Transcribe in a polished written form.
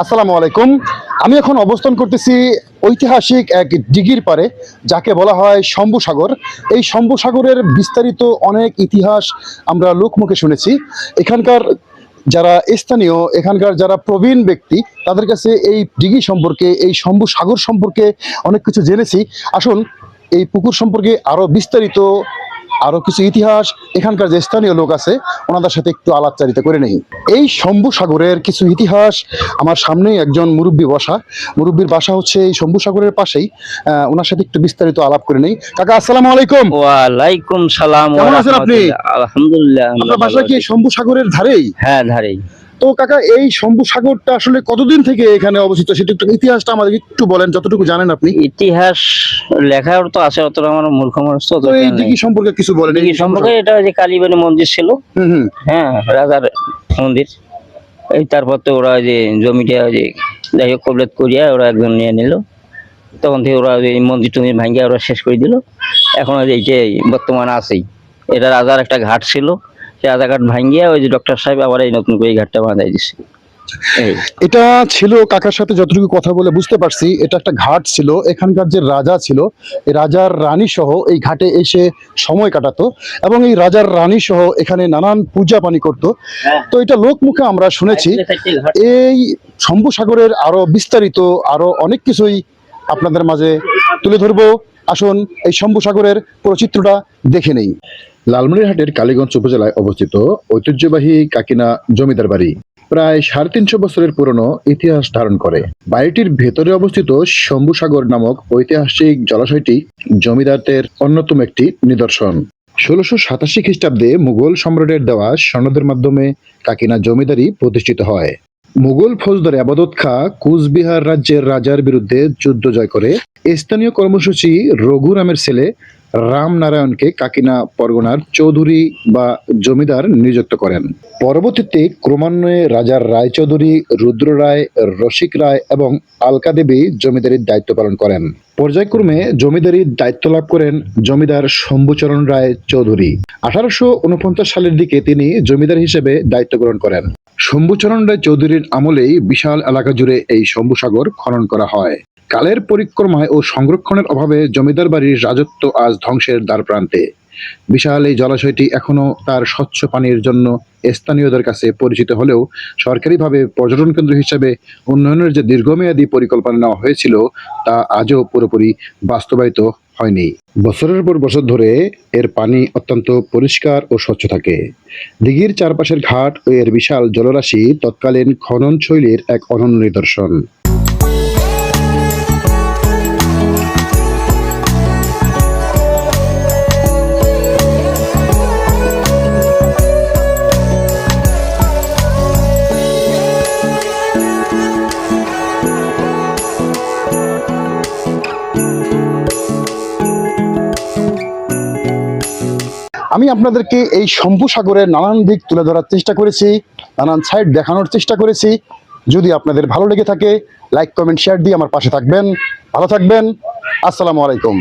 আসসালামু আলাইকুম। আমি এখন অবস্থান করতেছি ঐতিহাসিক এক দিঘির পারে, যাকে বলা হয় শম্ভু সাগর। এই শম্ভু সাগরের বিস্তারিত অনেক ইতিহাস আমরা লোকমুখে শুনেছি। এখানকার যারা স্থানীয়, এখানকার যারা প্রবীণ ব্যক্তি, তাদের কাছে এই দিঘি সম্পর্কে, এই শম্ভু সাগর সম্পর্কে অনেক কিছু জেনেছি। আসুন এই পুকুর সম্পর্কে আরো বিস্তারিত, আরো কিছু ইতিহাস এখানকার যে স্থানীয় লোক আছে ওনাদের সাথে একটু আলাপচারিতা করে নেই। এই শম্ভু সাগরের কিছু ইতিহাস, আমার সামনেই একজন মুরব্বী বসা, মুরব্বীর বাসা হচ্ছে এই শম্ভু সাগরের পাশেই। ওনার সাথে একটু বিস্তারিত আলাপ করে নেই। কাকা আসসালামু আলাইকুম। ওয়ালাইকুম সালাম। কেমন আছেন আপনি? আলহামদুলিল্লাহ। আপনার বাসা কি শম্ভু সাগরের ধারেই? হ্যাঁ, ধারেই। তো কাকা, এই শম্ভু সাগরটা আসলে কতদিন থেকে এখানে অবস্থিত, সেটা একটু ইতিহাসটা আমাদের একটু বলেন, যতটুকু জানেন আপনি। ইতিহাস লেখার তো আছে, অতটা আমার মূর্খ মানুষ তো তো এই দিঘি সম্পর্কে কিছু বলেন। দিঘি সম্পর্কে এটা যে কালীবাড়ি মন্দির ছিল, হ্যাঁ, রাজার মন্দির। এই তারপর তো ওরা যে জমিটা যে যাই হোক কবলেত করিয়া ওরা একজন নিয়ে নিল, তখন থেকে ওরা এই মন্দির টন্দির ভাঙ্গিয়া ওরা শেষ করে দিল। এখন এইটাই বর্তমানে আছেই। এটা রাজার একটা ঘাট ছিল, সেই রাজা ঘাট ভাঙ্গিয়া ওই যে ডক্টর সাহেব আবার এই নতুন করে এই ঘাটটা বাঁধাই দিছে। এটা ছিল, কাকার সাথে যতটুকু কথা বলে বুঝতে পারছি, এটা একটা ঘাট ছিল। এখানকার যে রাজা ছিল, এই রাজার রানী সহ এই ঘাটে এসে সময় কাটাতো, এবং এই রাজার রানী সহ এখানে নানান পূজা পানি করতো। তো এটা লোকমুখে আমরা শুনেছি। এই শম্ভু সাগরের আরো বিস্তারিত, আরো অনেক কিছুই আপনাদের মাঝে তুলে ধরবো। আসুন এই শম্ভু সাগরের পুরো চিত্রটা দেখে নেই। লালমনিরহাটের কালীগঞ্জ উপজেলায় অবস্থিত ঐতিহ্যবাহী কাকিনা জমিদার বাড়ি প্রায় 350 বছরের পুরনো ইতিহাস ধারণ করে। বাড়িটির ভেতরে অবস্থিত শম্ভু সাগর নামক ঐতিহাসিক জলাশয়টি জমিদারদের অন্যতম একটি নিদর্শন। 1687 খ্রিস্টাব্দে মুঘল সম্রাটের দেওয়া সনদের মাধ্যমে কাকিনা জমিদারি প্রতিষ্ঠিত হয়। মুঘল ফৌজদার আবাদত খাঁ কুচবিহার রাজ্যের রাজার বিরুদ্ধে যুদ্ধ জয় করে স্থানীয় কর্মসূচি রঘুরামের ছেলে রামনারায়ণকে কাকিনা পরগনার চৌধুরী বা জমিদার নিযুক্ত করেন। পরবর্তীতে ক্রমান্বয়ে রাজার রায়চৌধুরী, রুদ্র রায়, রসিক রায় এবং আলকা দেবী জমিদারির দায়িত্ব পালন করেন। পর্যায়ক্রমে জমিদারির দায়িত্ব লাভ করেন জমিদার শম্ভুচরণ রায় চৌধুরী। 1849 সালের দিকে তিনি জমিদার হিসেবে দায়িত্ব গ্রহণ করেন। শম্ভুচরণ রায় চৌধুরীর আমলেই বিশাল এলাকা জুড়ে এই শম্ভু সাগর খনন করা হয়। কালের পরিক্রমায় ও সংরক্ষণের অভাবে জমিদার বাড়ির রাজত্ব আজ ধ্বংসের দ্বারপ্রান্তে। বিশাল এই জলাশয়টি এখনো তার স্বচ্ছ পানির জন্য স্থানীয়দের কাছে পরিচিত হলেও সরকারিভাবে পর্যটন কেন্দ্র হিসেবে উন্নয়নের যে দীর্ঘমেয়াদী পরিকল্পনা নেওয়া হয়েছিল তা আজও পুরোপুরি বাস্তবায়িত হয়নি। বছরের পর বছর ধরে এর পানি অত্যন্ত পরিষ্কার ও স্বচ্ছ থাকে। দিঘির চারপাশের ঘাট ও এর বিশাল জলরাশি তৎকালীন খনন শৈলীর এক অনন্য নিদর্শন। আমি আপনাদেরকে এই শম্ভু সাগরের নানান দিক তুলে ধরার চেষ্টা করেছি, নানান সাইড দেখানোর চেষ্টা করেছি। যদি আপনাদের ভালো লেগে থাকে, লাইক, কমেন্ট, শেয়ার দিয়ে আমার পাশে থাকবেন। ভালো থাকবেন। আসসালামু আলাইকুম।